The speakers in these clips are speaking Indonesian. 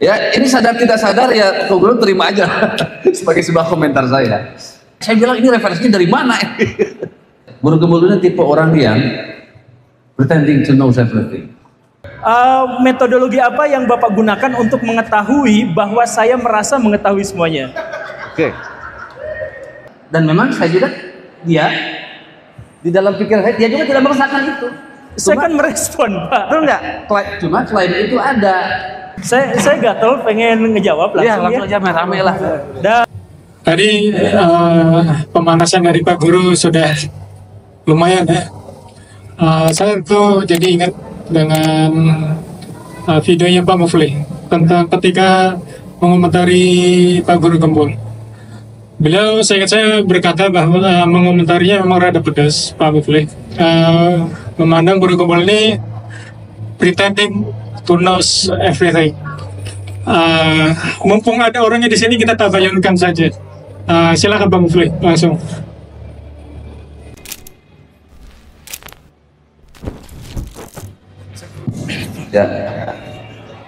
Ya, ini sadar tidak sadar ya, Google terima aja sebagai sebuah komentar saya. Saya bilang ini referensinya dari mana? Guru Gembul ini tipe orang yang pretending to know everything. Metodologi apa yang Bapak gunakan untuk mengetahui bahwa saya merasa mengetahui semuanya? Oke. Dan memang saya juga, dia di dalam pikiran saya, dia juga tidak merasakan itu. Saya kan merespon, Pak. Betul nggak? Cuma klaim itu ada. Saya gatel pengen ngejawab langsung. Ya, langsung aja rame lah. Tadi pemanasan dari Pak Guru sudah lumayan ya. Saya tuh jadi ingat dengan videonya Pak Mufli tentang ketika mengomentari Pak Guru Gembul. Beliau saya berkata bahwa mengomentarinya memang rada pedas Pak Mufli. Memandang Guru Gembul ini pretending to know everything. Mumpung ada orangnya di sini, kita tabayunkan saja. Silakan Pak Mufli langsung. Ya,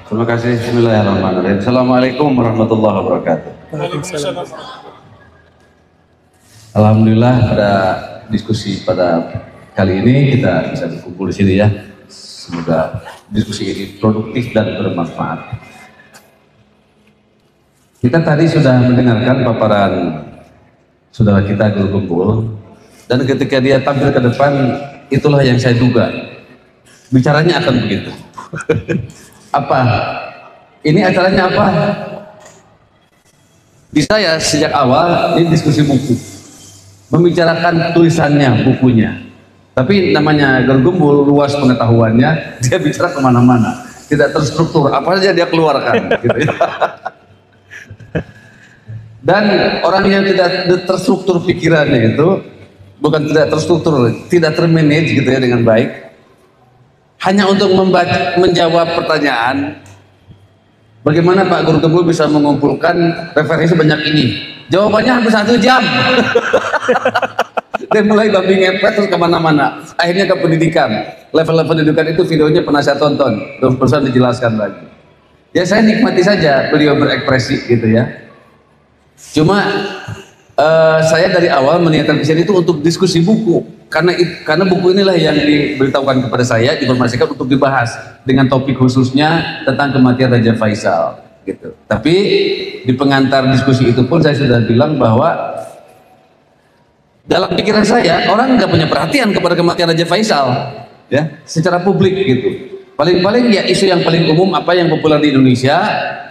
terima kasih. Bismillahirrahmanirrahim. Assalamualaikum warahmatullahi wabarakatuh. Alhamdulillah pada diskusi pada kali ini kita bisa berkumpul di sini ya. Semoga diskusi ini produktif dan bermanfaat. Kita tadi sudah mendengarkan paparan saudara kita Guru Gembul, dan ketika dia tampil ke depan, itulah yang saya duga. Bicaranya akan begitu. Apa? Ini acaranya apa? Bisa ya sejak awal ini diskusi buku, membicarakan tulisannya, bukunya. Tapi namanya Guru Gembul, luas pengetahuannya, dia bicara kemana-mana, tidak terstruktur, apa saja dia keluarkan. Gitu ya. Dan orang yang tidak terstruktur pikirannya itu, bukan tidak terstruktur, tidak termanage gitu ya dengan baik, hanya untuk menjawab pertanyaan, bagaimana Pak Guru Gembul bisa mengumpulkan referensi sebanyak ini? Jawabannya hampir 1 jam. Dan mulai babi ngepet terus kemana-mana. Akhirnya ke pendidikan. Level pendidikan itu videonya pernah saya tonton, terus berusaha dijelaskan lagi. Ya saya nikmati saja beliau berekspresi gitu ya. Cuma saya dari awal meniatkan kesini itu untuk diskusi buku, karena buku inilah yang diberitahukan kepada saya, diinformasikan untuk dibahas dengan topik khususnya tentang kematian Raja Faisal gitu. Tapi di pengantar diskusi itu pun saya sudah bilang bahwa dalam pikiran saya orang nggak punya perhatian kepada kematian Raja Faisal ya secara publik gitu. Paling-paling ya isu yang paling umum apa yang populer di Indonesia,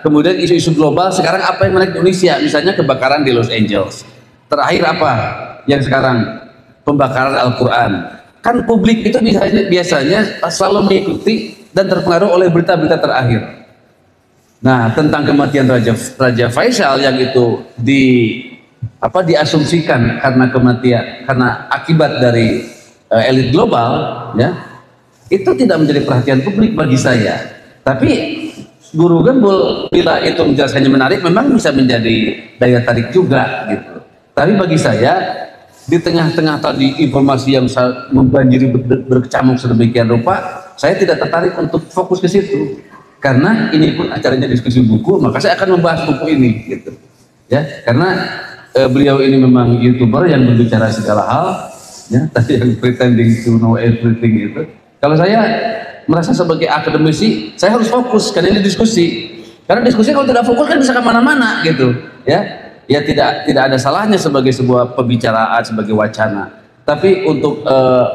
kemudian isu-isu global sekarang apa yang menarik di Indonesia, misalnya kebakaran di Los Angeles. Terakhir apa yang sekarang pembakaran Al-Quran. Kan publik itu biasanya selalu mengikuti dan terpengaruh oleh berita-berita terakhir. Nah, tentang kematian Raja Faisal yang itu diasumsikan karena akibat dari elit global ya, itu tidak menjadi perhatian publik bagi saya. Tapi Guru Gembul bila itu menjelaskannya menarik, memang bisa menjadi daya tarik juga gitu. Tapi bagi saya, di tengah-tengah tadi informasi yang membanjiri berkecamuk sedemikian rupa, saya tidak tertarik untuk fokus ke situ. Karena ini pun acaranya diskusi buku, maka saya akan membahas buku ini gitu. Ya, karena beliau ini memang YouTuber yang berbicara segala hal, ya, tadi yang pretending to know everything itu. Kalau saya merasa sebagai akademisi, saya harus fokus karena ini diskusi. Karena diskusi kalau tidak fokus kan bisa kemana-mana gitu, ya. Ya tidak ada salahnya sebagai sebuah pembicaraan, sebagai wacana. Tapi untuk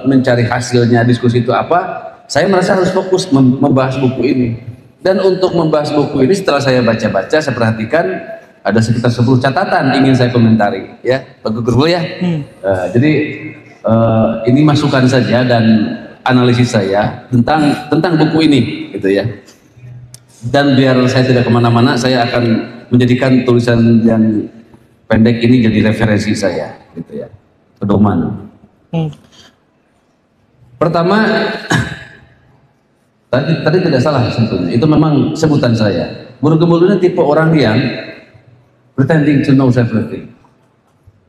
mencari hasilnya diskusi itu apa, saya merasa harus fokus membahas buku ini. Dan untuk membahas buku ini setelah saya baca-baca, saya perhatikan ada sekitar 10 catatan ingin saya komentari, ya, Pak Guru ya. Jadi ini masukan saja dan analisis saya tentang buku ini gitu ya. Dan biar saya tidak kemana-mana, saya akan menjadikan tulisan yang pendek ini jadi referensi saya gitu ya, pedoman. Pertama, tadi tidak salah sebetulnya, itu memang sebutan saya. Guru Gembul ini tipe orang yang pretending to know everything.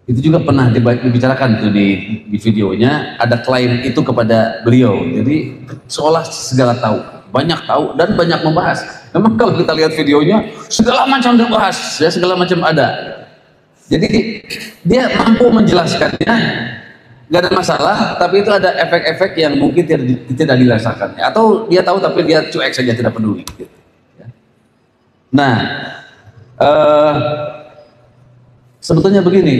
Itu juga pernah dibicarakan tuh di videonya, ada klaim itu kepada beliau, jadi seolah segala tahu banyak tahu dan banyak membahas. Memang kalau kita lihat videonya segala macam dibahas, ya segala macam ada. Jadi dia mampu menjelaskannya, nggak ada masalah. Tapi itu ada efek-efek yang mungkin tidak dirasakan, atau dia tahu tapi dia cuek saja, tidak peduli. Gitu. Nah, sebetulnya begini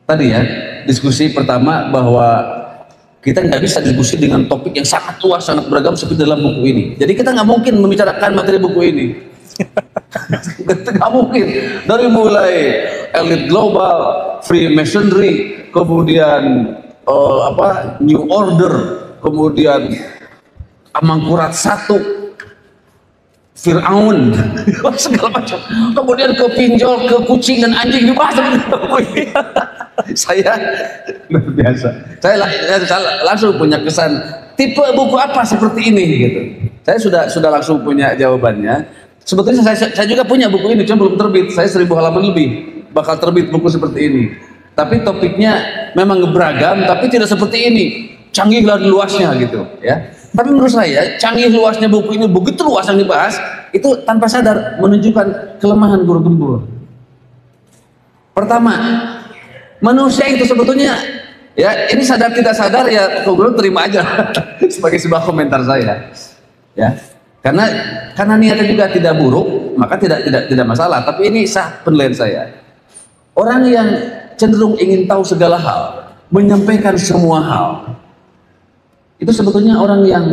tadi ya, diskusi pertama bahwa kita nggak bisa diskusi dengan topik yang sangat luas, sangat beragam seperti dalam buku ini. Jadi kita nggak mungkin membicarakan materi buku ini. Nggak mungkin. Dari mulai elit global, Freemasonry, kemudian New Order, kemudian Amangkurat I, Fir'aun, segala macam. Kemudian ke pinjol, ke kucing dan anjing dibahas. Saya luar biasa. Saya langsung punya kesan tipe buku apa seperti ini gitu. Saya sudah langsung punya jawabannya. Sebetulnya saya juga punya buku ini, cuma belum terbit. Saya 1000 halaman lebih bakal terbit buku seperti ini. Tapi topiknya memang beragam, tapi tidak seperti ini. Canggih dan luasnya gitu ya. Tapi menurut saya canggih luasnya buku ini, begitu luas yang dibahas, itu tanpa sadar menunjukkan kelemahan Guru Gembul. Pertama, manusia itu sebetulnya ya, ini sadar tidak sadar ya, Guru terima aja sebagai sebuah komentar saya. Ya. Karena niatnya juga tidak buruk, maka tidak masalah, tapi ini sah penilaian saya. Orang yang cenderung ingin tahu segala hal, menyampaikan semua hal, itu sebetulnya orang yang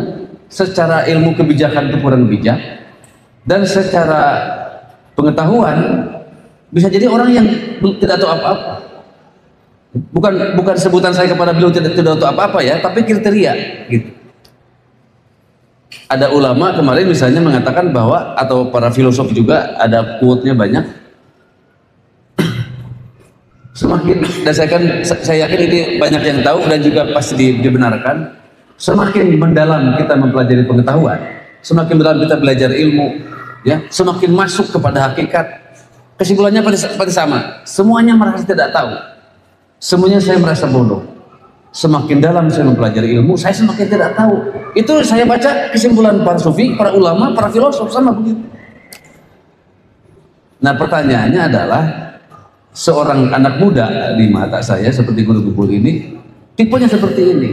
secara ilmu kebijakan itu kurang bijak, dan secara pengetahuan bisa jadi orang yang tidak tahu apa-apa. Bukan sebutan saya kepada beliau tidak tahu apa-apa ya, tapi kriteria gitu. Ada ulama kemarin misalnya mengatakan bahwa, atau para filosof juga ada quote-nya banyak. Semakin, dan saya yakin ini banyak yang tahu dan juga pasti dibenarkan. Semakin mendalam kita mempelajari pengetahuan, semakin mendalam kita belajar ilmu, ya, semakin masuk kepada hakikat. Kesimpulannya pada sama. Semuanya merasa tidak tahu. Semuanya saya merasa bodoh. Semakin dalam saya mempelajari ilmu, saya semakin tidak tahu. Itu saya baca kesimpulan para sufi, para ulama, para filosof sama begitu. Nah, pertanyaannya adalah seorang anak muda di mata saya seperti Guru Gembul ini, tipenya seperti ini.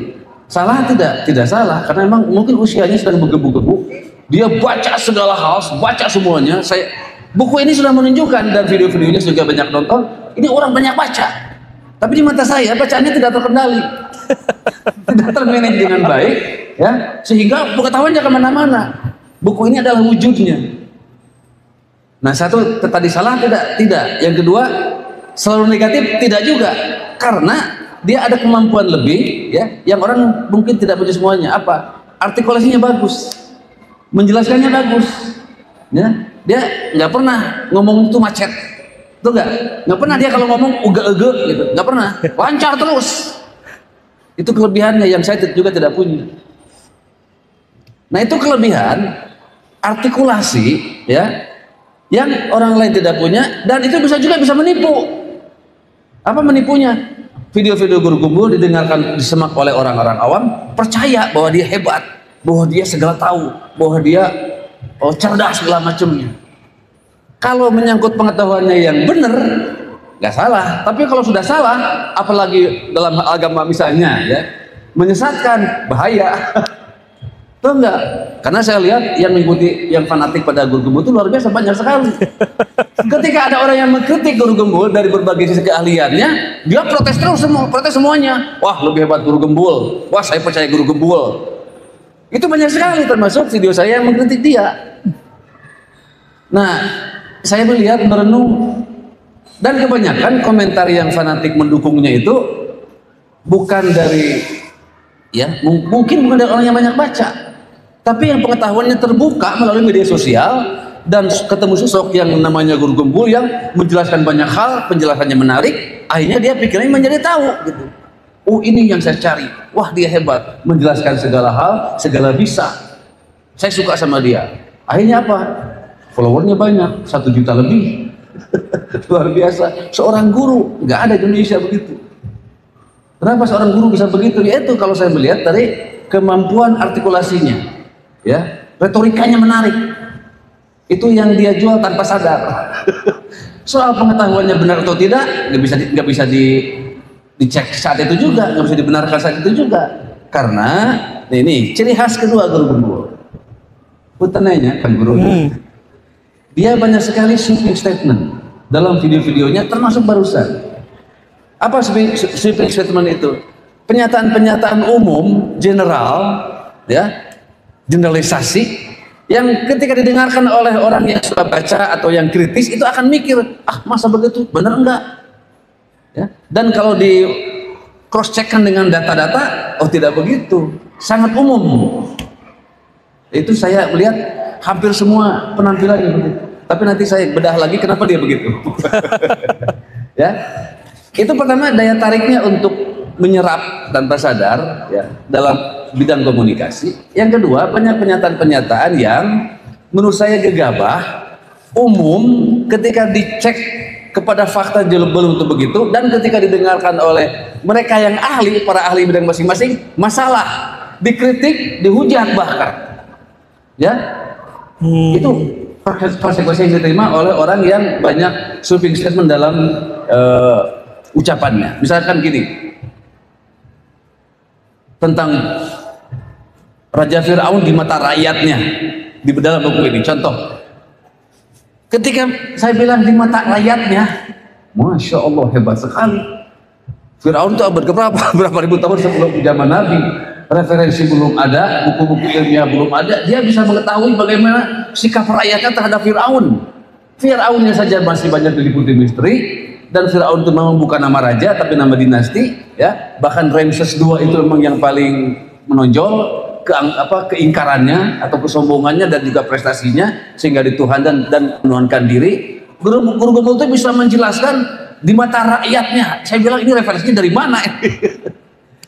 Salah tidak? Tidak salah, karena memang mungkin usianya sedang bergebu-gebu. Dia baca segala hal, baca semuanya. Buku ini sudah menunjukkan, dan video-videonya juga banyak nonton. Ini orang banyak baca, tapi di mata saya bacaannya tidak terkendali, tidak termanage dengan baik, ya, sehingga pengetahuannya kemana-mana. Buku ini adalah wujudnya. Nah, satu tadi salah tidak. Yang kedua, selalu negatif tidak juga, karena dia ada kemampuan lebih, ya, yang orang mungkin tidak punya semuanya. Apa? Artikulasinya bagus, menjelaskannya bagus, ya. Dia nggak pernah ngomong itu macet, tuh nggak pernah dia kalau ngomong uga-uga gitu, nggak pernah, lancar terus. Itu kelebihannya yang saya juga tidak punya. Nah, itu kelebihan artikulasi, ya, yang orang lain tidak punya, dan itu juga bisa menipu. Apa menipunya? Video-video Guru Gembul didengarkan, disemak oleh orang-orang awam, percaya bahwa dia hebat, bahwa dia segala tahu, bahwa dia cerdas segala macamnya. Kalau menyangkut pengetahuannya yang benar, nggak salah. Tapi kalau sudah salah, apalagi dalam agama misalnya, ya, menyesatkan, bahaya. Tuh enggak? Karena saya lihat yang mengikuti, yang fanatik pada Guru Gembul itu luar biasa banyak sekali. Ketika ada orang yang mengkritik Guru Gembul dari berbagai sisi keahliannya, dia protes terus, protes semuanya. Wah, lebih hebat Guru Gembul. Wah, saya percaya Guru Gembul. Itu banyak sekali, termasuk video saya yang mengkritik dia. Nah, saya melihat, merenung, dan kebanyakan komentar yang fanatik mendukungnya itu bukan dari, ya, mungkin bukan dari orang yang banyak baca, tapi yang pengetahuannya terbuka melalui media sosial dan ketemu sosok yang namanya Guru Gembul yang menjelaskan banyak hal, penjelasannya menarik, akhirnya dia pikirnya menjadi tahu gitu. Oh, ini yang saya cari. Wah, dia hebat, menjelaskan segala hal, segala bisa. Saya suka sama dia. Akhirnya apa? Followernya banyak, 1 juta lebih. Luar biasa. Seorang guru, nggak ada di Indonesia begitu. Kenapa seorang guru bisa begitu? Yaitu kalau saya melihat dari kemampuan artikulasinya, ya, retorikanya menarik. Itu yang dia jual tanpa sadar. Soal pengetahuannya benar atau tidak, nggak bisa dicek saat itu juga, nggak bisa dibenarkan saat itu juga. Karena ini ciri khas kedua guru gembul. Putenanya kan guru. Dia banyak sekali sweeping statement dalam video-videonya, termasuk barusan. Apa sweeping statement itu? Pernyataan-pernyataan umum, general, ya, generalisasi, yang ketika didengarkan oleh orang yang sudah baca atau yang kritis itu akan mikir, masa begitu, benar enggak? Ya. Dan kalau di cross checkkan dengan data-data, tidak begitu, sangat umum. Itu saya melihat hampir semua penampilannya begitu. Tapi nanti saya bedah lagi kenapa dia begitu. Ya, itu pertama daya tariknya untuk menyerap tanpa sadar, ya, dalam bidang komunikasi. Yang kedua, banyak pernyataan-pernyataan yang menurut saya gegabah, umum, ketika dicek kepada fakta belum tentu begitu, dan ketika didengarkan oleh mereka yang ahli, para ahli bidang masing-masing, masalah, dikritik, dihujat bahkan, ya, itu konsekuensi yang diterima oleh orang yang banyak sweeping statement dalam ucapannya. Misalkan gini, tentang Raja Fir'aun di mata rakyatnya di dalam buku ini. Contoh, ketika saya bilang di mata rakyatnya, Masya Allah, hebat sekali. Fir'aun itu abad keberapa? Berapa ribu tahun sebelum zaman Nabi. Referensi belum ada, buku-buku ilmiah belum ada. Dia bisa mengetahui bagaimana sikap rakyatnya terhadap Fir'aun. Fir'aunnya saja masih banyak diliputi misteri. Dan Fir'aun itu memang bukan nama raja, tapi nama dinasti, ya. Bahkan Ramses II itu memang yang paling menonjol keingkarannya atau kesombongannya dan juga prestasinya, sehingga dituhankan dan menuhankan diri. Guru gembul itu bisa menjelaskan di mata rakyatnya. Saya bilang ini referensinya dari mana?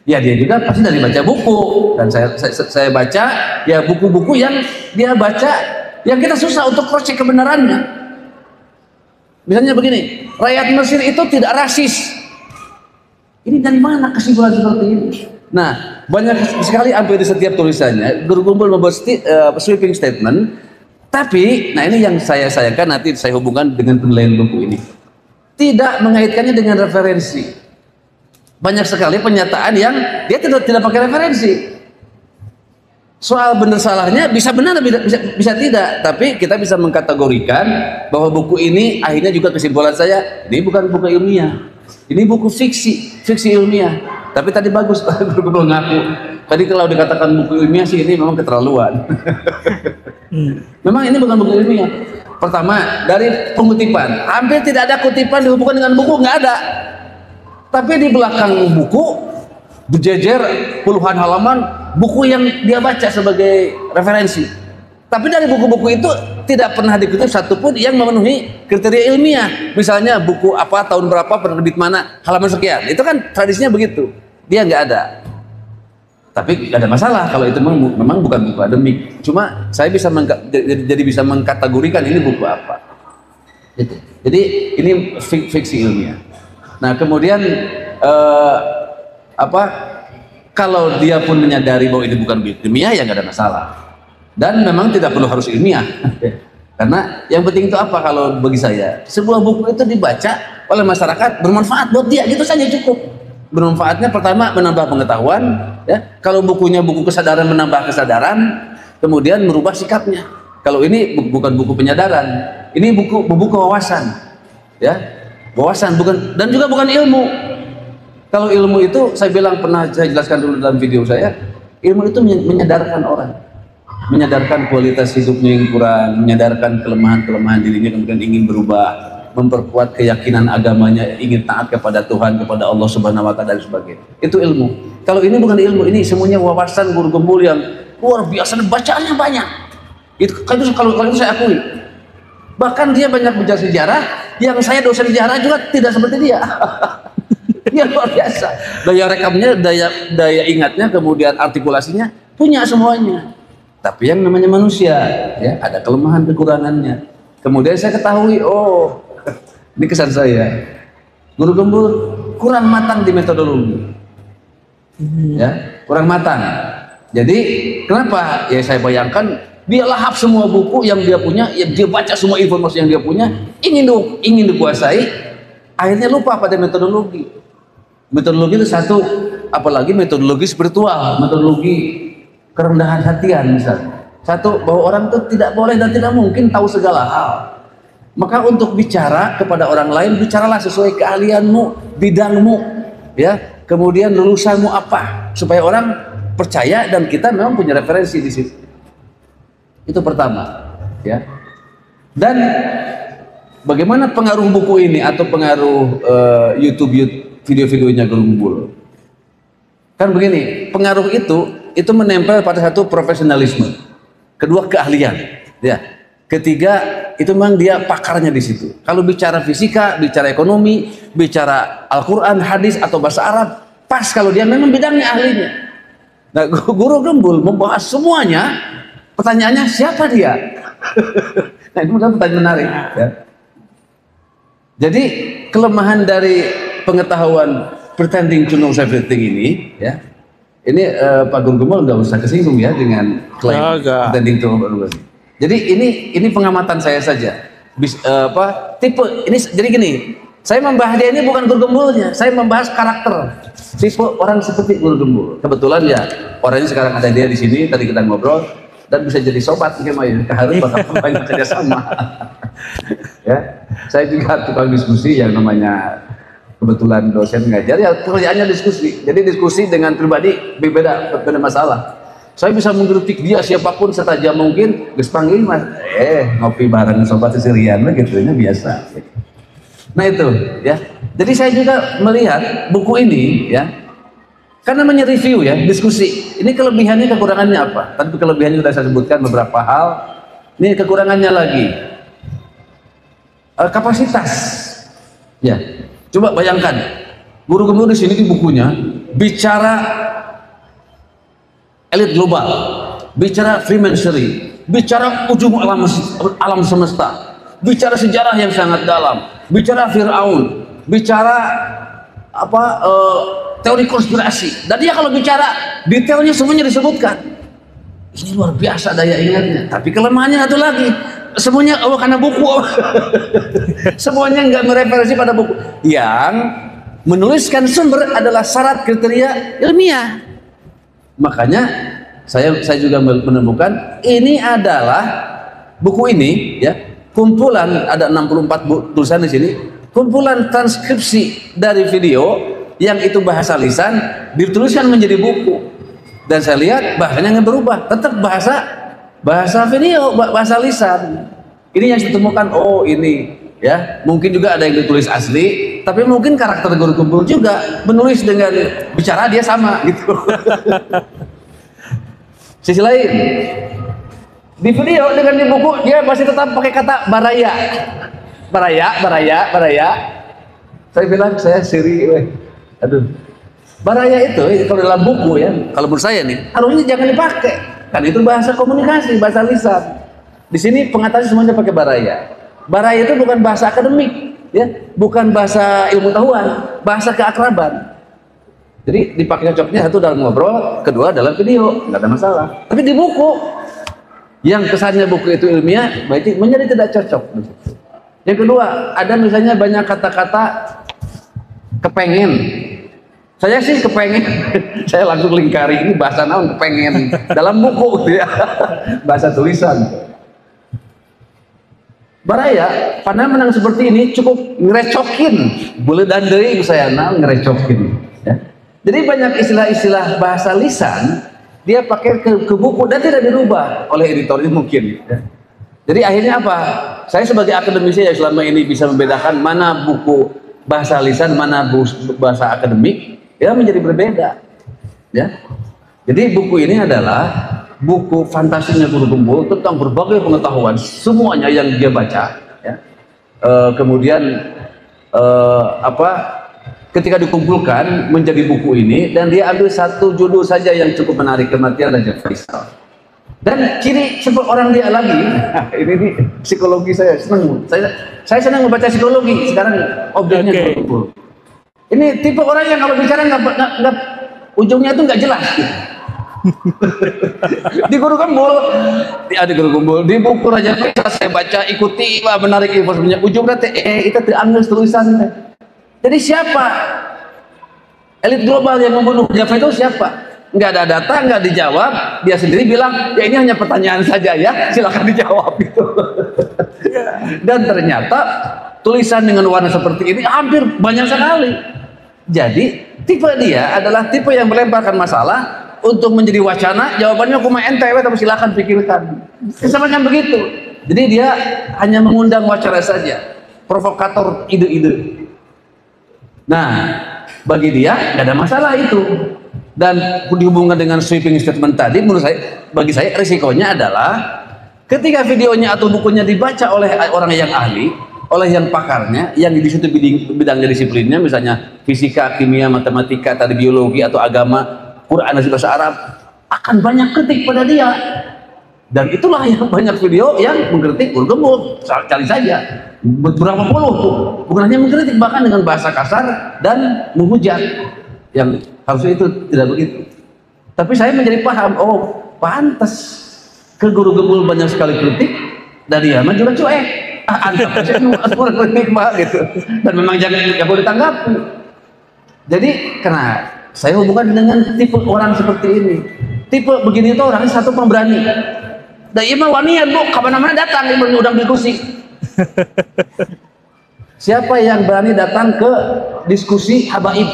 Ya dia juga pasti dari baca buku, dan saya baca ya buku-buku yang dia baca yang kita susah untuk cross check kebenarannya. Misalnya begini, rakyat Mesir itu tidak rasis. Ini dari mana kesimpulan seperti ini? Nah, banyak sekali hampir di setiap tulisannya guru gembul membuat sweeping statement. Tapi, nah ini yang saya sayangkan, nanti saya hubungkan dengan penilaian buku ini. Tidak mengaitkannya dengan referensi. Banyak sekali pernyataan yang dia tidak pakai referensi. Soal benar salahnya bisa benar, bisa tidak, tapi kita bisa mengkategorikan bahwa buku ini akhirnya juga kesimpulan saya, ini bukan buku ilmiah, ini buku fiksi ilmiah. Tapi tadi bagus guru ngaku, tadi kalau dikatakan buku ilmiah sih ini memang keterlaluan. Memang ini bukan buku ilmiah. Pertama, dari pengutipan, hampir tidak ada kutipan dihubungkan dengan buku, nggak ada. Tapi di belakang buku berjejer puluhan halaman buku yang dia baca sebagai referensi. Tapi dari buku-buku itu tidak pernah dikutip satupun yang memenuhi kriteria ilmiah. Misalnya buku apa, tahun berapa, penerbit mana, halaman sekian. Itu kan tradisinya begitu. Dia nggak ada. Tapi nggak ada masalah kalau itu memang bukan buku akademik. Cuma saya bisa bisa mengkategorikan ini buku apa. Gitu. Jadi ini fiksi ilmiah. Nah kemudian kalau dia pun menyadari bahwa ini bukan ilmiah, ya nggak ada masalah. Dan memang tidak perlu harus ilmiah. Karena yang penting itu apa kalau bagi saya? Sebuah buku itu dibaca oleh masyarakat, bermanfaat buat dia, gitu saja cukup. Bermanfaatnya pertama menambah pengetahuan, ya. Kalau bukunya buku kesadaran, menambah kesadaran, kemudian merubah sikapnya. Kalau ini bukan buku penyadaran, ini buku wawasan, ya. Wawasan bukan, dan juga bukan ilmu. Kalau ilmu itu saya bilang, pernah saya jelaskan dulu dalam video saya, ilmu itu menyadarkan orang, menyadarkan kualitas hidupnya yang kurang, menyadarkan kelemahan-kelemahan dirinya, kemudian ingin berubah, memperkuat keyakinan agamanya, ingin taat kepada Tuhan, kepada Allah Subhanahu wa Ta'ala dan sebagainya. Itu ilmu. Kalau ini bukan ilmu, ini semuanya wawasan guru gembul yang luar biasa, bacaannya banyak. Itu kalau itu saya akui. Bahkan dia banyak belajar sejarah, yang saya dosen sejarah juga tidak seperti dia. Dia luar biasa. Daya rekamnya, daya ingatnya, kemudian artikulasinya punya semuanya. Tapi yang namanya manusia, ya, ada kelemahan kekurangannya. Kemudian saya ketahui, oh, ini kesan saya, guru gembul kurang matang di metodologi, ya, kurang matang. Jadi kenapa? Ya saya bayangkan Dia lahap semua buku yang dia punya, ya dia baca semua informasi yang dia punya, ingin dikuasai, akhirnya lupa pada metodologi. Metodologi itu satu, apalagi metodologi spiritual, metodologi kerendahan hatian misalnya. Satu, bahwa orang itu tidak boleh dan tidak mungkin tahu segala hal. Maka untuk bicara kepada orang lain, bicaralah sesuai keahlianmu, bidangmu, ya. Kemudian lulusanmu apa, supaya orang percaya dan kita memang punya referensi di situ. Itu pertama, ya. Dan bagaimana pengaruh buku ini atau pengaruh YouTube video-videonya Guru Gembul? Kan begini, pengaruh itu menempel pada satu profesionalisme. Kedua, keahlian, ya. Ketiga, itu memang dia pakarnya di situ. Kalau bicara fisika, bicara ekonomi, bicara Al-Quran, hadis atau bahasa Arab, pas kalau dia memang bidangnya ahlinya. Nah, Guru Gembul membahas semuanya. Pertanyaannya, siapa dia? Nah, itu kan pertanyaan menarik, ya. Jadi kelemahan dari pengetahuan pretending to know everything ini, ya. Ini Pak Guru Gembul nggak usah kesinggung ya dengan klaim pretending to know everything. Jadi ini pengamatan saya saja. Tipe ini jadi gini. Saya membahas dia ini bukan Guru Gembulnya, saya membahas karakter tipe orang seperti Guru Gembul. Kebetulan ya orangnya sekarang ada dia di sini. Tadi kita ngobrol dan bisa jadi sobat mungkin harus bakal banyak kerjasama. Ya, saya juga tukang diskusi yang namanya kebetulan dosen ngajar ya pekerjaannya diskusi. Jadi diskusi dengan pribadi berbeda masalah. Saya bisa mengkritik dia siapapun setajam mungkin, geus panggil Mas. Ngopi bareng sobat sesirian gitu, ini biasa. Nah itu, ya. Jadi saya juga melihat buku ini, ya. Karena namanya review ya, diskusi. Ini kelebihannya, kekurangannya apa? Tadi kelebihannya sudah saya sebutkan beberapa hal. Ini kekurangannya lagi. Kapasitas. Ya. Coba bayangkan, Guru Gembul di sini di bukunya bicara elit global, bicara Freemasonry, bicara ujung alam semesta, bicara sejarah yang sangat dalam, bicara Fir'aun, bicara teori konspirasi. Dan dia kalau bicara detailnya semuanya disebutkan. Ini luar biasa daya ingatnya. Tapi kelemahannya satu lagi, semuanya karena buku. Semuanya nggak mereferensi pada buku. Yang menuliskan sumber adalah syarat kriteria ilmiah. Makanya saya juga menemukan ini adalah buku ini, ya, kumpulan ada 64 tulisan di sini, kumpulan transkripsi dari video yang itu bahasa lisan dituliskan menjadi buku. Dan saya lihat bahasanya nggak berubah, tetap bahasa video, bahasa lisan. Ini yang saya temukan. Oh ini, ya, mungkin juga ada yang ditulis asli, tapi mungkin karakter Guru Gembul juga menulis dengan bicara dia sama gitu. Sisi lain, di video dengan di buku dia masih tetap pakai kata baraya. Saya bilang saya siri, aduh. Baraya itu kalau dalam buku ya, kalau menurut saya nih harusnya jangan dipakai. Kan itu bahasa komunikasi, bahasa lisan. Di sini pengatasi semuanya pakai baraya. Baraya itu bukan bahasa akademik, ya, bukan bahasa ilmu pengetahuan, bahasa keakraban. Jadi dipakai cocoknya satu dalam ngobrol, kedua dalam video, nggak ada masalah. Tapi di buku yang kesannya buku itu ilmiah, berarti menjadi tidak cocok. Yang kedua, ada misalnya banyak kata-kata kepengen. Saya sih kepengen, saya langsung lingkari ini bahasa naon kepengen dalam buku, ya, bahasa tulisan. Baraya, pada menang seperti ini cukup ngerecokin, boleh dan deui saya ngerecokin. Ya. Jadi banyak istilah-istilah bahasa lisan dia pakai ke buku dan tidak dirubah oleh editor ini mungkin. Ya. Jadi akhirnya apa? Saya sebagai akademisi yang selama ini bisa membedakan mana buku bahasa lisan, mana bahasa akademik. Ya menjadi berbeda, ya. Jadi buku ini adalah buku fantasinya Guru Gembul tentang berbagai pengetahuan semuanya yang dia baca, ya. Kemudian ketika dikumpulkan menjadi buku ini dan dia ambil satu judul saja yang cukup menarik, Kematian Raja Faisal. Dan ciri seperti orang dia lagi, ini psikologi saya senang, saya senang membaca psikologi sekarang objeknya Guru Gembul. Ini tipe orang yang kalau bicara nggak ujungnya itu nggak jelas. Di Guru Gembul, di Guru Gembul, di buku Raja Faisal saya baca, ikuti, wah menarik informasinya. Ujung nanti, itu diambil tulisan. Jadi siapa elit global yang membunuh Raja Faisal siapa? Nggak ada data, nggak dijawab. Dia sendiri bilang, ya ini hanya pertanyaan saja ya, silakan dijawab gitu. Dan ternyata tulisan dengan warna seperti ini hampir banyak sekali. Jadi tipe dia adalah tipe yang melemparkan masalah untuk menjadi wacana, jawabannya cuma NTW, tapi silakan pikirkan. Semacam begitu. Jadi dia hanya mengundang wacana saja, provokator ide-ide. Nah, bagi dia nggak ada masalah itu. Dan dihubungkan dengan sweeping statement tadi, menurut saya, bagi saya risikonya adalah ketika videonya atau bukunya dibaca oleh orang yang ahli, oleh yang pakarnya, yang di situ bidangnya disiplinnya, misalnya fisika, kimia, matematika, tadi biologi atau agama, Quran dan bahasa Arab, akan banyak kritik pada dia. Dan itulah yang banyak video yang mengkritik Guru Gembul. Cari saja beberapa puluh tuh, bukan hanya mengkritik, bahkan dengan bahasa kasar dan menghujat, yang harusnya itu tidak begitu. Tapi saya menjadi paham, oh pantas ke Guru Gembul banyak sekali kritik, dan dia mah juga cuek. Antap aja kritik mah gitu. Dan memang jangan boleh ditanggapi. Jadi karena saya hubungan dengan tipe orang seperti ini. Tipe begini itu orangnya satu pemberani. Dan iya mah wanian bu, kapan-kapan datang dia mengundang diskusi. Siapa yang berani datang ke diskusi habaib?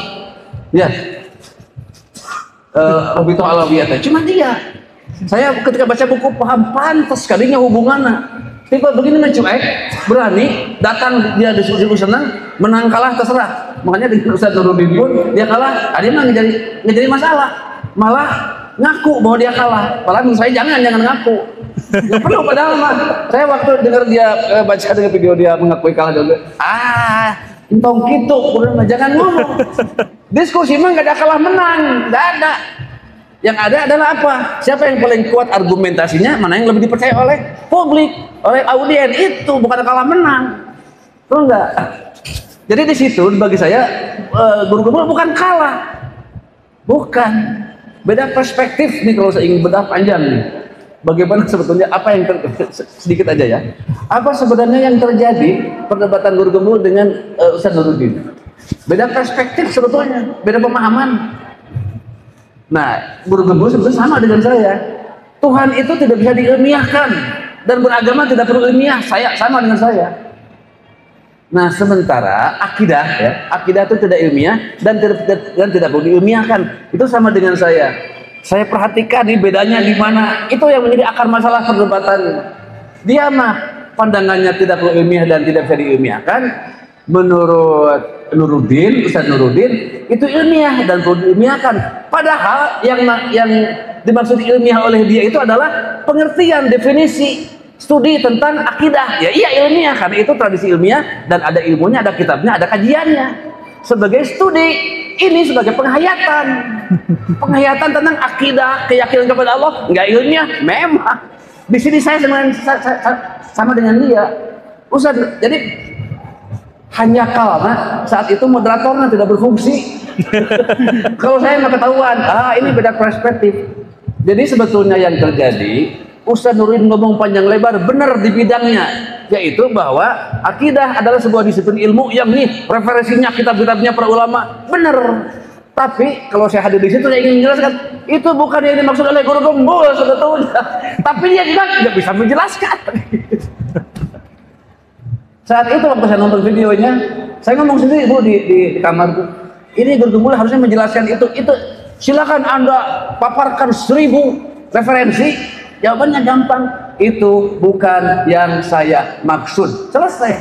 Ya, Robito Alawiyata. Cuma dia. Saya ketika baca buku paham pantas sekalinya hubungannya. Tipe begini mencuek, berani datang, dia diskusi senang, menang kalah terserah. Makanya dengan Ustaz Nuruddin pun dia kalah, dia mah nggak jadi masalah, malah ngaku bahwa dia kalah. Padahal menurut saya jangan ngaku. Nggak perlu padahal mah. Saya waktu dengar dia baca dengan video dia mengakui kalah, dia bilang, entong gitu, udah jangan ngomong. Diskusi mah nggak ada kalah menang, nggak ada. Yang ada adalah apa? Siapa yang paling kuat argumentasinya, mana yang lebih dipercaya oleh publik, oleh audien, itu bukan kalah menang. Betul nggak? Jadi di situ bagi saya Guru Gembul bukan kalah, bukan. Beda perspektif nih kalau saya ingin bedah panjang nih. Bagaimana sebetulnya apa yang sedikit aja ya? Apa sebenarnya yang terjadi perdebatan Guru Gembul dengan Ustaz Nuruddin? Beda perspektif sebetulnya, beda pemahaman. Nah, Guru Gembul sebenarnya sama dengan saya. Tuhan itu tidak bisa diilmiahkan dan beragama tidak perlu ilmiah. Saya sama dengan saya. Nah, sementara akidah ya, akidah itu tidak ilmiah dan tidak perlu diilmiahkan. Itu sama dengan saya. Saya perhatikan nih bedanya di mana. Itu yang menjadi akar masalah perdebatan. Dia mah pandangannya tidak perlu ilmiah dan tidak bisa diilmiahkan. Menurut Nuruddin, Ustaz Nuruddin, itu ilmiah dan perlu diilmiahkan. Padahal yang dimaksud ilmiah oleh dia itu adalah pengertian, definisi, studi tentang akidah. Ya iya ilmiah, karena itu tradisi ilmiah dan ada ilmunya, ada kitabnya, ada kajiannya. Sebagai studi, ini sebagai penghayatan. Penghayatan tentang akidah, keyakinan kepada Allah, nggak ilmiah, memang. Di sini saya sama dengan dia. Ustaz, jadi hanya karena saat itu moderatornya tidak berfungsi. Kalau saya nggak ketahuan, ini beda perspektif. Jadi sebetulnya yang terjadi, Ustaz Nuruddin ngomong panjang lebar benar di bidangnya, yaitu bahwa akidah adalah sebuah disiplin ilmu yang nih referensinya kitab-kitabnya para ulama, benar. Tapi kalau saya hadir di situ saya ingin menjelaskan, itu bukan yang dimaksud oleh Guru Gembul sebetulnya. Tapi dia juga nggak bisa menjelaskan. Saat itu waktu saya nonton videonya, saya ngomong sendiri bu di kamar bu, ini Guru Gembul harusnya menjelaskan itu silakan Anda paparkan 1000 referensi, jawabannya gampang, itu bukan yang saya maksud, selesai.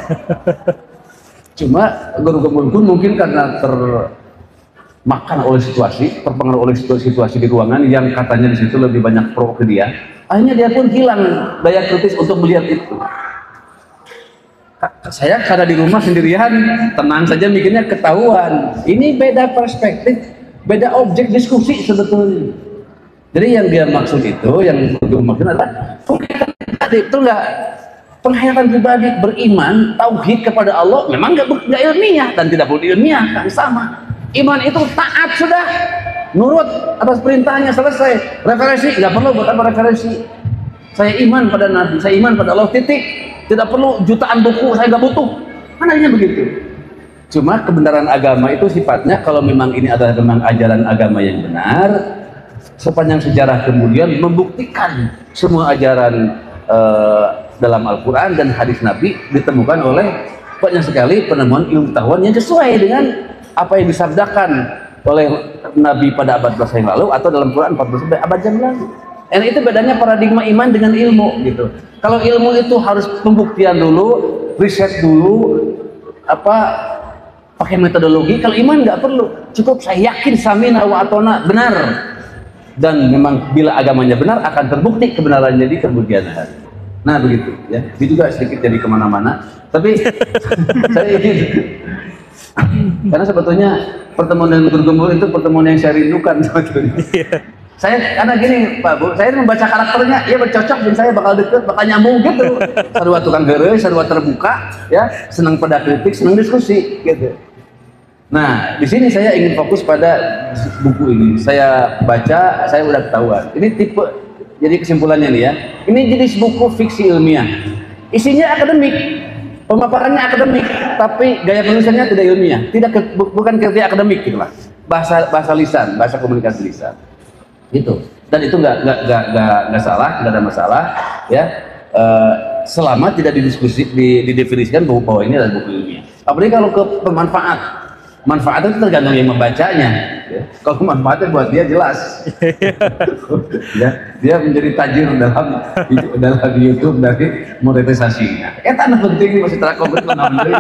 Cuma Guru Gembul pun mungkin karena termakan oleh situasi, terpengaruh oleh situasi di ruangan yang katanya di situ lebih banyak pro ke dia, akhirnya dia pun hilang daya kritis untuk melihat itu. Saya karena di rumah sendirian, tenang saja mikirnya ketahuan. Ini beda perspektif, beda objek diskusi sebetulnya. Jadi yang dia maksud itu, yang dia maksud adalah itu enggak penghayatan pribadi, beriman, tauhid kepada Allah memang enggak ilmiah dan tidak perlu diilmiahkan, sama. Iman itu taat sudah, nurut atas perintahnya, selesai. Referensi nggak perlu, buat apa referensi? Saya iman pada Nabi, saya iman pada Allah, titik. Tidak perlu jutaan buku, saya nggak butuh. Kan hanya begitu. Cuma kebenaran agama itu sifatnya, kalau memang ini adalah memang ajaran agama yang benar, sepanjang sejarah kemudian membuktikan semua ajaran dalam Al-Quran dan hadis Nabi ditemukan oleh banyak sekali penemuan ilmu pengetahuan yang sesuai dengan apa yang disabdakan oleh Nabi pada abad yang lalu atau dalam Quran 14 abad yang lalu. Dan itu bedanya paradigma iman dengan ilmu gitu. Kalau ilmu itu harus pembuktian dulu, riset dulu, pakai metodologi. Kalau iman nggak perlu, cukup saya yakin samina wa atona benar, dan memang bila agamanya benar akan terbukti kebenarannya di kemudian hari. Nah begitu ya. Ini juga sedikit jadi kemana-mana, tapi saya ingin karena sebetulnya pertemuan dengan Guru Gembul itu pertemuan yang saya rindukan sebetulnya. Saya karena gini Pak Bu, saya membaca karakternya, ia bercocok dan saya bakal deket, bakal nyambung gitu. Sarua tukang heureuy, sarua terbuka, ya, senang pada kritik, senang diskusi gitu. Nah, di sini saya ingin fokus pada buku ini. Saya baca, saya udah ketahuan. Ini tipe, jadi kesimpulannya nih ya. Ini jenis buku fiksi ilmiah. Isinya akademik, pemaparannya akademik, tapi gaya penulisannya tidak ilmiah, bukan kriteria akademik gitu lah. Bahasa lisan, bahasa komunikasi lisan. Gitu. Dan itu nggak salah, nggak ada masalah, ya. Selama tidak didefinisikan bahwa ini adalah buku ilmiah. Apalagi kalau ke pemanfaat. Manfaat itu tergantung yang membacanya. Ya. Kalau manfaatnya buat dia jelas, ya, dia menjadi tajir dalam YouTube dari monetisasinya. Tanah penting masih terakobet menambah.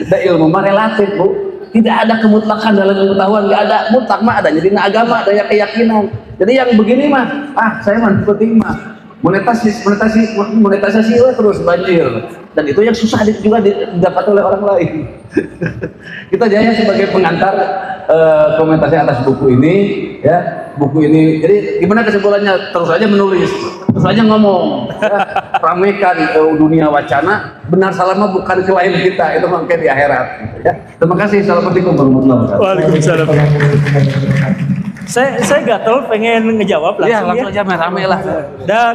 Dan ilmu mah relatif Bu. Tidak ada kemutlakan dalam pengetahuan, nggak ada mutlak mah adanya di agama, adanya keyakinan. Jadi yang begini mah, saya mah penting mah monetisasi terus banjir, dan itu yang susah juga didapat oleh orang lain. Kita jaya sebagai pengantar komentasi atas buku ini, ya, buku ini. Jadi gimana kesimpulannya? Terus aja menulis, terus aja ngomong, ya, ramekan dunia wacana. Benar salah mah bukan klaim kita, itu mungkin di akhirat. Ya. Terima kasih. Assalamualaikum warahmatullahi wabarakatuh. Waalaikumsalam. Saya gatel pengen ngejawab langsung, ya, langsung aja rame lah.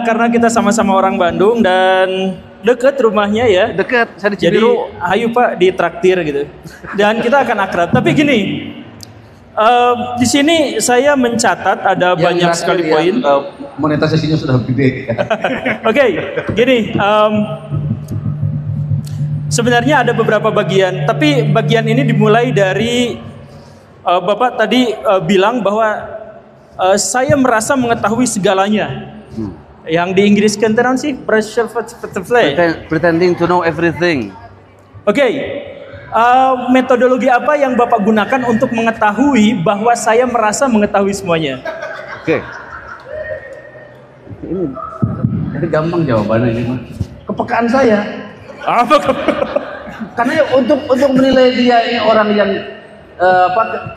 Karena kita sama-sama orang Bandung dan deket rumahnya ya. Deket, saya di Jadi Cibiru. ayo Pak ditraktir gitu. Dan kita akan akrab. Tapi gini, di sini saya mencatat ada banyak sekali poin. Monetisasinya sudah gede. Oke, gini. Sebenarnya ada beberapa bagian, tapi bagian ini dimulai dari Bapak tadi bilang bahwa saya merasa mengetahui segalanya. Yang di Inggris kenteran sih Pretending to know everything. Oke. Metodologi apa yang Bapak gunakan untuk mengetahui bahwa saya merasa mengetahui semuanya? Oke. Ini gampang jawabannya ini mah. Kepekaan saya. Apa? Karena untuk menilai dia ini orang yang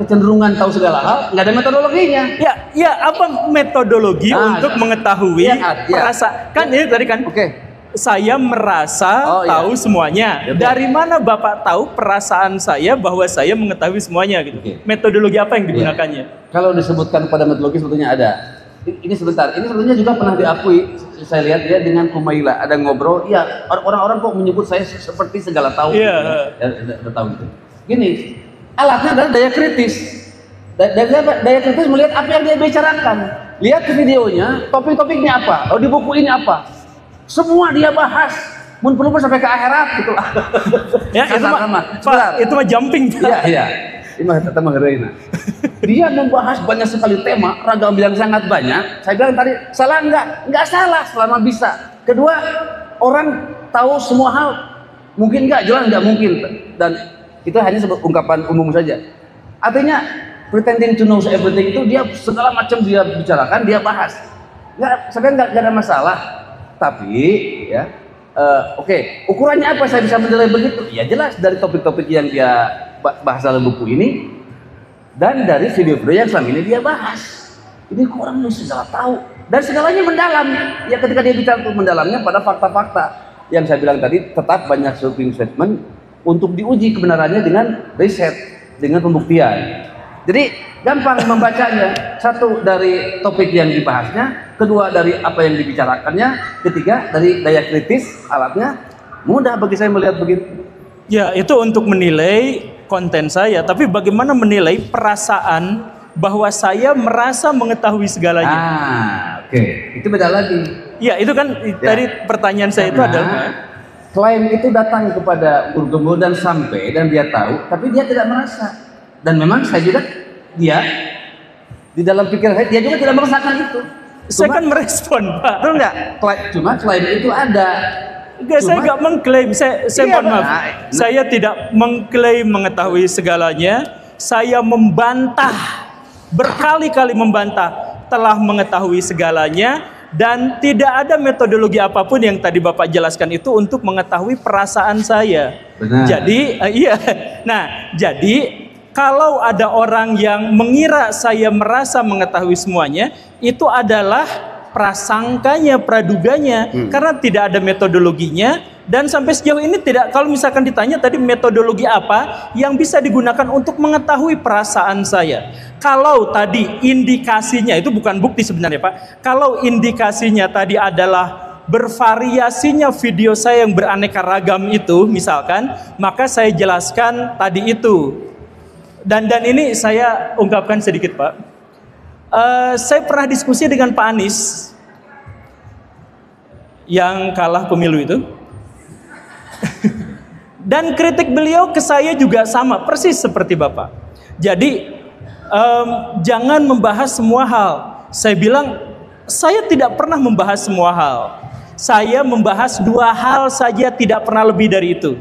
kecenderungan tahu segala hal, nggak ada metodologinya. Ya, apa metodologi untuk mengetahui perasaan? Kan ini tadi kan. Oke. Saya merasa tahu semuanya. Ya, dari mana Bapak tahu perasaan saya bahwa saya mengetahui semuanya gitu? Oke. Metodologi apa yang digunakannya? Kalau disebutkan pada metodologi sebetulnya ada. Ini sebentar. Ini sebetulnya juga pernah diakui. Saya lihat dia dengan Kumaila ada ngobrol. Ya, orang-orang kok menyebut saya seperti segala tahu. Iya. Udah tahu gitu. Gini. Alatnya adalah daya kritis. Daya kritis melihat apa yang dia bicarakan. Lihat ke videonya, topik-topiknya apa? Di buku ini apa? Semua dia bahas. Mun perlu sampai ke akhirat gitu. Ya, itu mah jumping. Iya. Ini mah tetap menghereina. Dia membahas banyak sekali tema, ragam yang sangat banyak. Saya bilang tadi, salah enggak? Enggak salah selama bisa. Kedua, orang tahu semua hal. Mungkin enggak? Jelas enggak mungkin. Dan itu hanya sebuah ungkapan umum saja. Artinya pretending to know everything itu dia segala macam dia bicarakan, dia bahas. Sebenarnya nggak ada masalah. Tapi ya, oke, ukurannya apa saya bisa menilai begitu? Ya jelas dari topik-topik yang dia bahas dalam buku ini dan dari video-video yang selama ini dia bahas. Ini orang yang segala tahu dan segalanya mendalam. Ya ketika dia bicara untuk mendalamnya pada fakta-fakta yang saya bilang tadi, tetap banyak sweeping statement untuk diuji kebenarannya dengan riset, dengan pembuktian. Jadi gampang membacanya. Satu dari topik yang dibahasnya, kedua dari apa yang dibicarakannya, ketiga dari daya kritis alatnya. Mudah bagi saya melihat begitu. Ya, itu untuk menilai konten saya, tapi bagaimana menilai perasaan bahwa saya merasa mengetahui segalanya? Oke. Itu beda lagi. Ya, itu kan tadi pertanyaan saya itu adalah klaim itu datang kepada guru gembul dan sampai dan dia tahu, tapi dia tidak merasa. Dan memang saya juga dia di dalam pikiran saya dia juga tidak merasakan itu. Saya kan merespon, Pak. Betul nggak? Cuma klaim itu ada. Enggak, saya nggak mengklaim. Saya mohon maaf. Saya tidak mengklaim mengetahui segalanya. Saya membantah, berkali-kali membantah telah mengetahui segalanya, dan tidak ada metodologi apapun yang tadi Bapak jelaskan itu untuk mengetahui perasaan saya. Benar. Jadi iya. Nah, jadi kalau ada orang yang mengira saya merasa mengetahui semuanya, itu adalah prasangkanya, praduganya, karena tidak ada metodologinya. Dan sampai sejauh ini tidak, kalau misalkan ditanya tadi metodologi apa yang bisa digunakan untuk mengetahui perasaan saya. Kalau tadi indikasinya, itu bukan bukti sebenarnya Pak, kalau indikasinya tadi adalah bervariasinya video saya yang beraneka ragam itu misalkan, maka saya jelaskan tadi itu. Dan ini saya ungkapkan sedikit Pak. Saya pernah diskusi dengan Pak Anies yang kalah pemilu itu. Dan kritik beliau ke saya juga sama, persis seperti Bapak. Jadi jangan membahas semua hal. Saya bilang, saya tidak pernah membahas semua hal. Saya membahas 2 hal saja, tidak pernah lebih dari itu.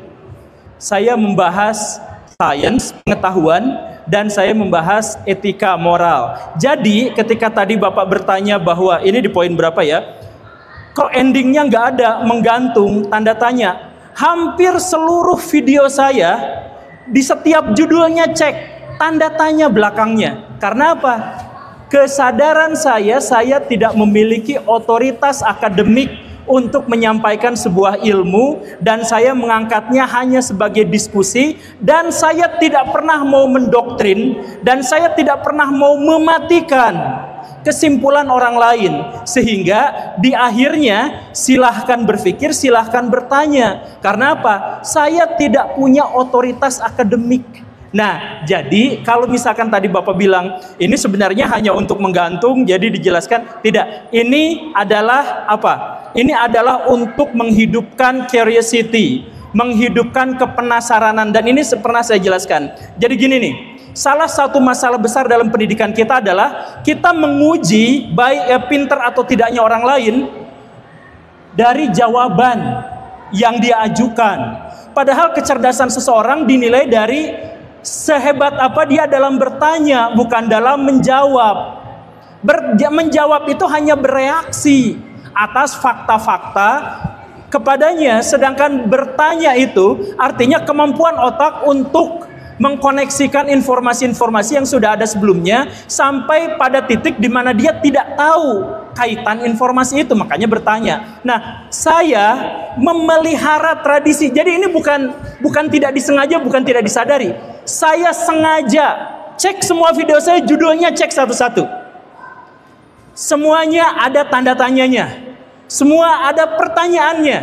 Saya membahas sains, pengetahuan, dan saya membahas etika moral. Jadi ketika tadi Bapak bertanya bahwa ini di poin berapa ya, kok endingnya nggak ada, menggantung, tanda tanya. Hampir seluruh video saya di setiap judulnya cek tanda tanya belakangnya. Karena apa? Kesadaran saya tidak memiliki otoritas akademik untuk menyampaikan sebuah ilmu, dan saya mengangkatnya hanya sebagai diskusi, dan saya tidak pernah mau mendoktrin, dan saya tidak pernah mau mematikan kesimpulan orang lain, sehingga di akhirnya silahkan berpikir, silahkan bertanya. Karena apa? Saya tidak punya otoritas akademik. Nah, jadi kalau misalkan tadi Bapak bilang ini sebenarnya hanya untuk menggantung, jadi dijelaskan, tidak. Ini adalah apa? Ini adalah untuk menghidupkan curiosity, menghidupkan kepenasaranan, dan ini pernah saya jelaskan. Jadi gini nih, salah satu masalah besar dalam pendidikan kita adalah kita menguji baik pinter atau tidaknya orang lain dari jawaban yang dia ajukan. Padahal kecerdasan seseorang dinilai dari sehebat apa dia dalam bertanya, bukan dalam menjawab. Menjawab itu hanya bereaksi atas fakta-fakta kepadanya, sedangkan bertanya itu artinya kemampuan otak untuk mengkoneksikan informasi-informasi yang sudah ada sebelumnya sampai pada titik di mana dia tidak tahu kaitan informasi itu, makanya bertanya. Nah, saya memelihara tradisi. Jadi ini bukan tidak disengaja, bukan tidak disadari. Saya sengaja cek semua video saya, judulnya cek satu-satu. Semuanya ada tanda tanyanya. Semua ada pertanyaannya.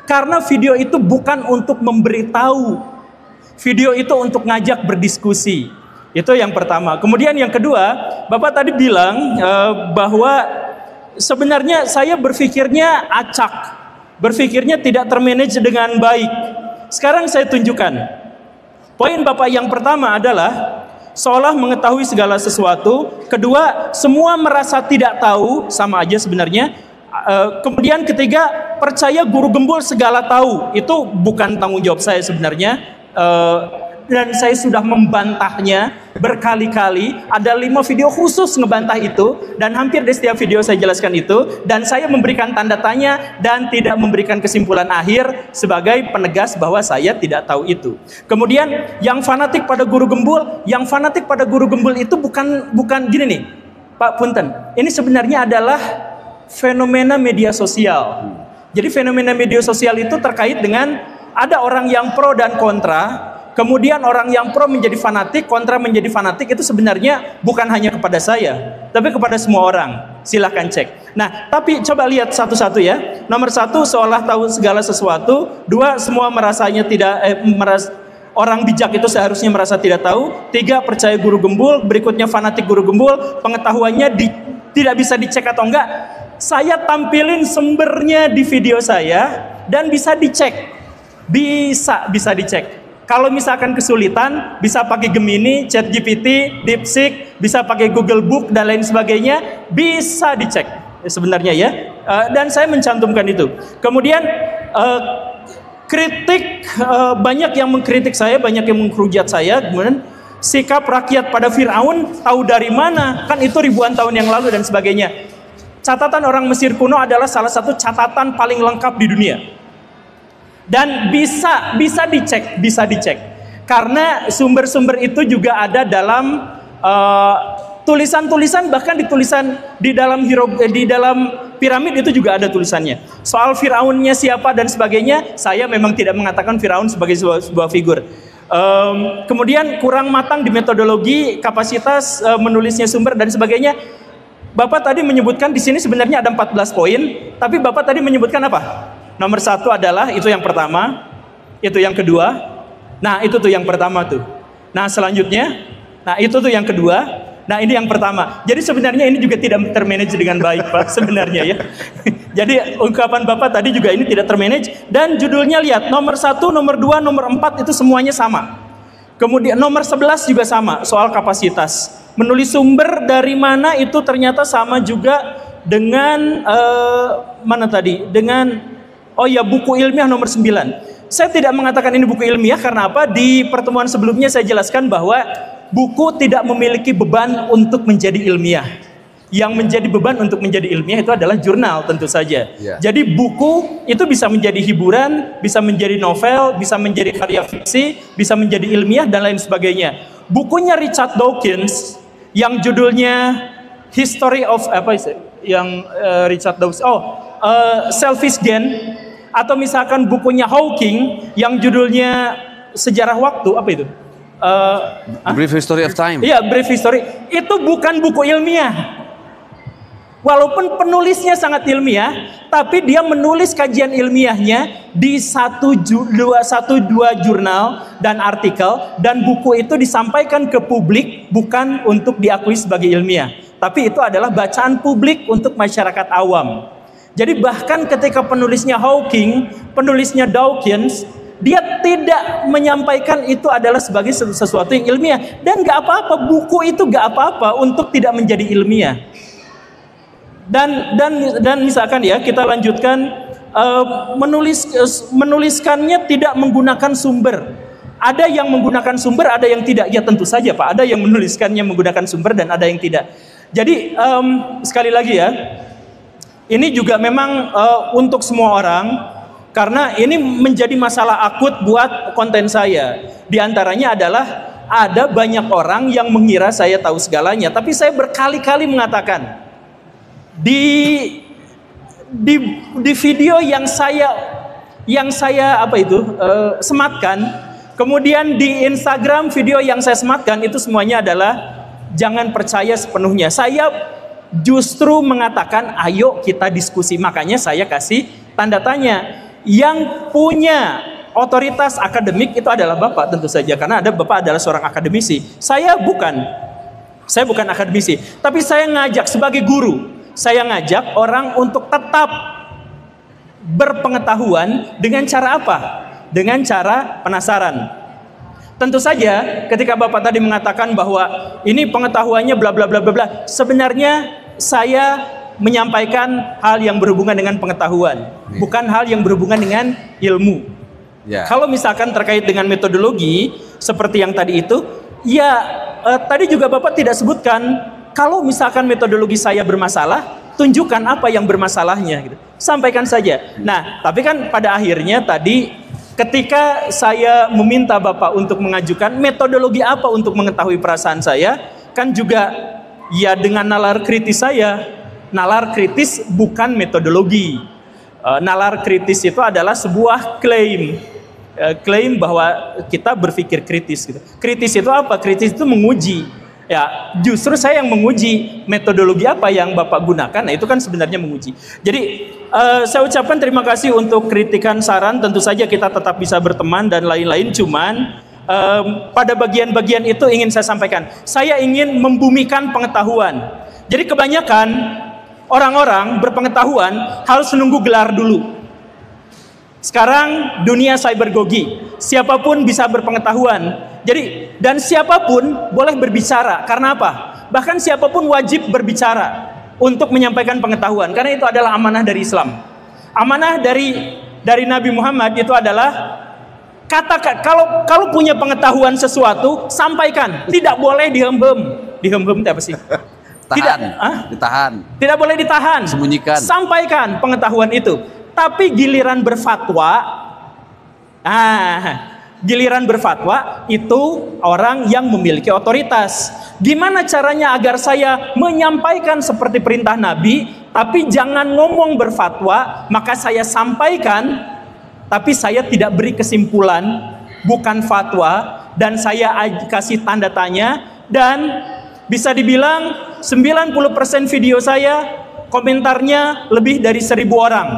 Karena video itu bukan untuk memberitahu. Video itu untuk ngajak berdiskusi. Itu yang pertama. Kemudian yang kedua, Bapak tadi bilang bahwa sebenarnya saya berpikirnya acak. Berpikirnya tidak termanage dengan baik. Sekarang saya tunjukkan. Poin Bapak yang pertama adalah seolah mengetahui segala sesuatu. Kedua, semua merasa tidak tahu, sama aja sebenarnya. Kemudian ketiga, percaya guru gembul segala tahu. Itu bukan tanggung jawab saya sebenarnya. Dan saya sudah membantahnya berkali-kali. Ada 5 video khusus ngebantah itu, dan hampir di setiap video saya jelaskan itu, dan saya memberikan tanda tanya dan tidak memberikan kesimpulan akhir sebagai penegas bahwa saya tidak tahu itu. Kemudian yang fanatik pada guru gembul itu bukan gini nih Pak Punten, ini sebenarnya adalah fenomena media sosial. Jadi fenomena media sosial itu terkait dengan ada orang yang pro dan kontra. kemudian orang yang pro menjadi fanatik, kontra menjadi fanatik, itu sebenarnya bukan hanya kepada saya, tapi kepada semua orang. Silahkan cek. Nah, tapi coba lihat satu-satu ya. Nomor 1, seolah tahu segala sesuatu. 2, semua merasanya tidak orang bijak itu seharusnya merasa tidak tahu. 3, percaya guru gembul. Berikutnya fanatik guru gembul. Pengetahuannya tidak bisa dicek atau enggak. Saya tampilin sumbernya di video saya dan bisa dicek. Bisa dicek. Kalau misalkan kesulitan, bisa pakai Gemini, ChatGPT, DeepSeek, bisa pakai Google Book dan lain sebagainya, bisa dicek sebenarnya ya. Dan saya mencantumkan itu. Kemudian kritik, banyak yang mengkritik saya, banyak yang menghujat saya. Kemudian sikap rakyat pada Firaun, tahu dari mana? Kan itu ribuan tahun yang lalu dan sebagainya. Catatan orang Mesir kuno adalah salah satu catatan paling lengkap di dunia. Dan bisa dicek karena sumber-sumber itu juga ada dalam tulisan-tulisan, bahkan di dalam piramid itu juga ada tulisannya. Soal Firaunnya siapa dan sebagainya, saya memang tidak mengatakan Firaun sebagai sebuah figur. Kemudian kurang matang di metodologi, kapasitas menulisnya sumber dan sebagainya. Bapak tadi menyebutkan di sini sebenarnya ada 14 poin, tapi Bapak tadi menyebutkan apa? Nomor 1 adalah itu yang pertama, itu yang kedua. Nah, itu tuh yang pertama tuh. Nah, selanjutnya, nah itu tuh yang kedua. Nah, ini yang pertama. Jadi sebenarnya ini juga tidak termanage dengan baik, Pak, sebenarnya ya. Jadi ungkapan Bapak tadi juga ini tidak termanage. Dan judulnya lihat, nomor 1, nomor 2, nomor 4 itu semuanya sama. Kemudian nomor 11 juga sama, soal kapasitas. Menulis sumber dari mana itu ternyata sama juga dengan mana tadi? Dengan buku ilmiah nomor 9. Saya tidak mengatakan ini buku ilmiah karena apa? Di pertemuan sebelumnya saya jelaskan bahwa buku tidak memiliki beban untuk menjadi ilmiah. Yang menjadi beban untuk menjadi ilmiah itu adalah jurnal tentu saja. Jadi buku itu bisa menjadi hiburan, bisa menjadi novel, bisa menjadi karya fiksi, bisa menjadi ilmiah dan lain sebagainya. Bukunya Richard Dawkins yang judulnya History of Richard Dawkins. Selfish Gain, atau misalkan bukunya Hawking yang judulnya Sejarah Waktu, apa itu? Brief History of Time. Iya, Brief History. Itu bukan buku ilmiah. Walaupun penulisnya sangat ilmiah, tapi dia menulis kajian ilmiahnya di satu dua jurnal dan artikel, dan buku itu disampaikan ke publik bukan untuk diakui sebagai ilmiah, tapi itu adalah bacaan publik untuk masyarakat awam. Jadi bahkan ketika penulisnya Hawking, penulisnya Dawkins, dia tidak menyampaikan itu adalah sebagai sesuatu yang ilmiah. Dan gak apa-apa, buku itu gak apa-apa untuk tidak menjadi ilmiah. Dan misalkan ya, kita lanjutkan, menuliskannya tidak menggunakan sumber. Ada yang menggunakan sumber, ada yang tidak. Ya tentu saja Pak, ada yang menuliskannya menggunakan sumber dan ada yang tidak. Jadi sekali lagi ya, ini juga memang untuk semua orang, karena ini menjadi masalah akut buat konten saya. Di antaranya adalah ada banyak orang yang mengira saya tahu segalanya, tapi saya berkali-kali mengatakan di video yang saya sematkan, kemudian di Instagram video yang saya sematkan, itu semuanya adalah jangan percaya sepenuhnya. Saya justru mengatakan ayo kita diskusi, makanya saya kasih tanda tanya. Yang punya otoritas akademik itu adalah Bapak tentu saja, karena Bapak adalah seorang akademisi. Saya bukan akademisi, tapi saya ngajak sebagai guru, saya ngajak orang untuk tetap berpengetahuan dengan cara apa? Dengan cara penasaran. Tentu saja ketika Bapak tadi mengatakan bahwa ini pengetahuannya bla bla bla bla bla, sebenarnya saya menyampaikan hal yang berhubungan dengan pengetahuan, bukan hal yang berhubungan dengan ilmu. Kalau misalkan terkait dengan metodologi seperti yang tadi itu, tadi juga Bapak tidak sebutkan kalau misalkan metodologi saya bermasalah, tunjukkan apa yang bermasalahnya gitu. Sampaikan saja. Nah, tapi kan pada akhirnya tadi ketika saya meminta Bapak untuk mengajukan metodologi apa untuk mengetahui perasaan saya, kan juga ya dengan nalar kritis saya. Nalar kritis bukan metodologi. Nalar kritis itu adalah sebuah klaim. klaim bahwa kita berpikir kritis gitu. Kritis itu apa? Kritis itu menguji. Ya, justru saya yang menguji metodologi apa yang Bapak gunakan. Nah, itu kan sebenarnya menguji. Jadi saya ucapkan terima kasih untuk kritikan, saran. Tentu saja kita tetap bisa berteman dan lain-lain. Cuman pada bagian-bagian itu ingin saya sampaikan. Saya ingin membumikan pengetahuan. Jadi kebanyakan orang-orang berpengetahuan harus menunggu gelar dulu. Sekarang dunia cybergogi, siapapun bisa berpengetahuan. Jadi, dan siapapun boleh berbicara. Karena apa? Bahkan siapapun wajib berbicara untuk menyampaikan pengetahuan. Karena itu adalah amanah dari Islam. Amanah dari Nabi Muhammad itu adalah kalau punya pengetahuan sesuatu, sampaikan. Tidak boleh dihem-hem. Dihem-hem itu apa sih? Ditahan. Tidak boleh ditahan. Sembunyikan. Sampaikan pengetahuan itu. Tapi giliran berfatwa, giliran berfatwa itu orang yang memiliki otoritas. Gimana caranya agar saya menyampaikan seperti perintah Nabi, tapi jangan ngomong berfatwa, maka saya sampaikan, tapi saya tidak beri kesimpulan, bukan fatwa, dan saya kasih tanda tanya, dan bisa dibilang 90% video saya komentarnya lebih dari 1.000 orang.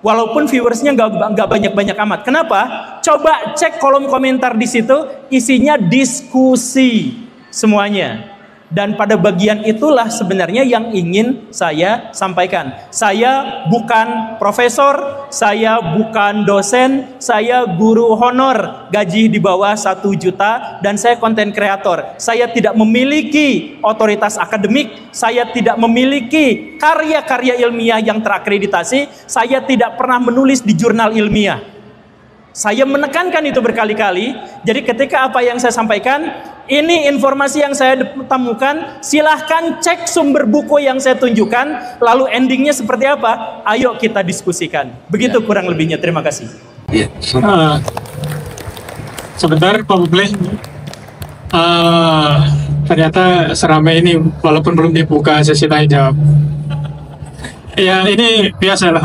Walaupun viewersnya nggak banyak-banyak amat. Kenapa? Coba cek kolom komentar di situ, isinya diskusi semuanya. Dan pada bagian itulah sebenarnya yang ingin saya sampaikan. Saya bukan profesor, saya bukan dosen, saya guru honor, gaji di bawah 1 juta, dan saya konten kreator. Saya tidak memiliki otoritas akademik, saya tidak memiliki karya-karya ilmiah yang terakreditasi, saya tidak pernah menulis di jurnal ilmiah. Saya menekankan itu berkali-kali. Jadi ketika apa yang saya sampaikan, ini informasi yang saya temukan, silahkan cek sumber buku yang saya tunjukkan, lalu endingnya seperti apa, ayo kita diskusikan. Begitu kurang lebihnya, terima kasih. Sebentar Pak Buble, ternyata seramai ini walaupun belum dibuka sesi tanya jawab. Ya ini biasalah,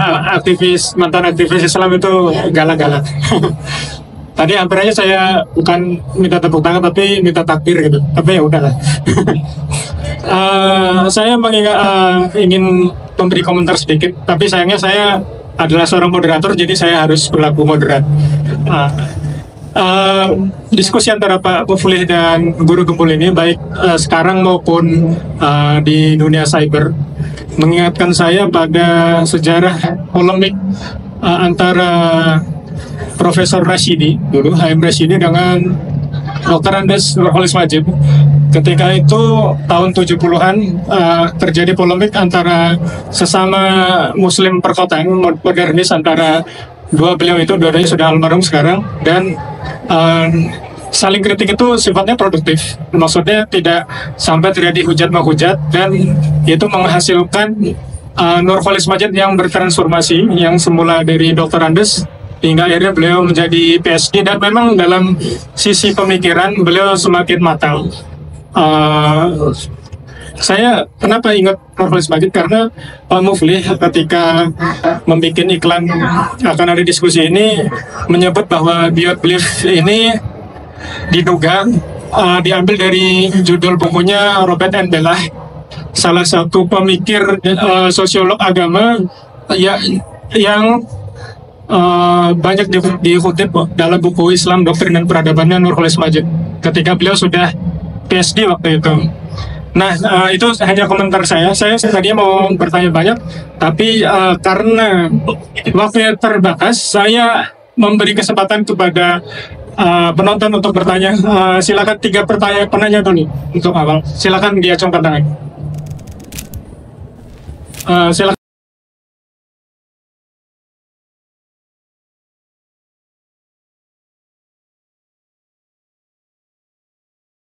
mantan aktivis Islam itu galak-galak. Tadi hampir aja saya bukan minta tepuk tangan tapi minta takbir gitu. Tapi ya udahlah. Saya ingin memberi komentar sedikit, tapi sayangnya saya adalah seorang moderator, jadi saya harus berlaku moderat. Diskusi antara Pak Muflih dan Guru Gembul ini baik sekarang maupun di dunia cyber mengingatkan saya pada sejarah polemik antara Profesor Rashidi dulu, HM Rashidi dengan Dr. Andes Nurholis Majid. Ketika itu tahun 70-an terjadi polemik antara sesama muslim perkotaan modernis antara beliau itu, dua-duanya sudah almarhum sekarang, dan saling kritik itu sifatnya produktif. Maksudnya tidak sampai terjadi hujat-menghujat, dan itu menghasilkan Nurholis Majid yang bertransformasi, yang semula dari Dr. Andes hingga akhirnya beliau menjadi PhD, dan memang dalam sisi pemikiran beliau semakin matang. Saya kenapa ingat Nurholis Majid, karena Pak Muflih ketika membuat iklan akan ada diskusi ini menyebut bahwa Biot-Belief ini diduga diambil dari judul bukunya Robert N. Bellah, salah satu pemikir sosiolog agama yang banyak dikutip dalam buku Islam, Doktrin dan Peradabannya Nurholis Majid ketika beliau sudah PhD waktu itu. Nah, itu hanya komentar saya. Saya tadinya mau bertanya banyak, tapi karena waktunya terbatas, saya memberi kesempatan kepada penonton untuk bertanya. Silakan 3 penanya dulu untuk awal. Silakan diacungkan tangan. Silakan.